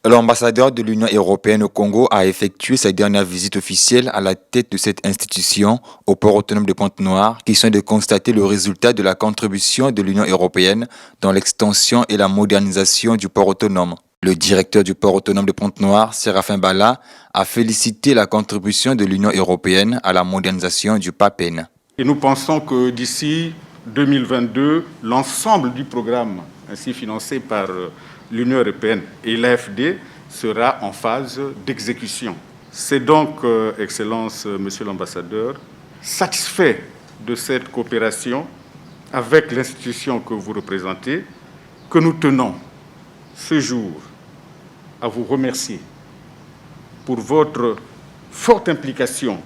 L'ambassadeur de l'Union européenne au Congo a effectué sa dernière visite officielle à la tête de cette institution au port autonome de Pointe-Noire, qui sont de constater le résultat de la contribution de l'Union européenne dans l'extension et la modernisation du port autonome. Le directeur du port autonome de Pointe-Noire, Séraphin Bala, a félicité la contribution de l'Union européenne à la modernisation du PAPEN. Et nous pensons que d'ici 2022, l'ensemble du programme ainsi financé par l'Union européenne et l'AFD sera en phase d'exécution. C'est donc, Excellence, Monsieur l'ambassadeur, satisfait de cette coopération avec l'institution que vous représentez, que nous tenons ce jour à vous remercier pour votre forte implication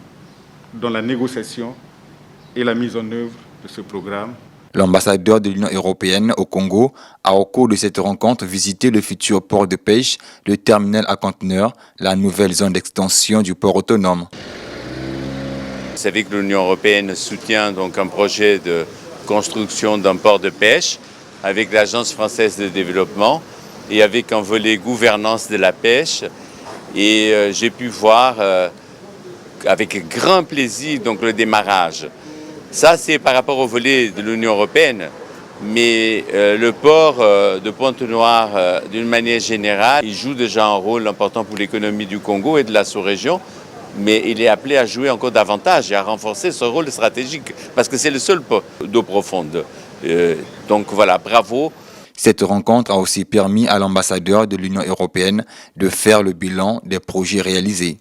dans la négociation et la mise en œuvre de ce programme. L'ambassadeur de l'Union européenne au Congo a au cours de cette rencontre visité le futur port de pêche, le terminal à conteneurs, la nouvelle zone d'extension du port autonome. Vous savez que l'Union européenne soutient donc un projet de construction d'un port de pêche avec l'Agence française de développement et avec un volet gouvernance de la pêche. Et j'ai pu voir avec grand plaisir donc, le démarrage. Ça, c'est par rapport au volet de l'Union européenne, mais le port de Pointe-Noire, d'une manière générale, il joue déjà un rôle important pour l'économie du Congo et de la sous-région, mais il est appelé à jouer encore davantage et à renforcer ce rôle stratégique, parce que c'est le seul port d'eau profonde. Donc voilà, bravo. Cette rencontre a aussi permis à l'ambassadeur de l'Union européenne de faire le bilan des projets réalisés.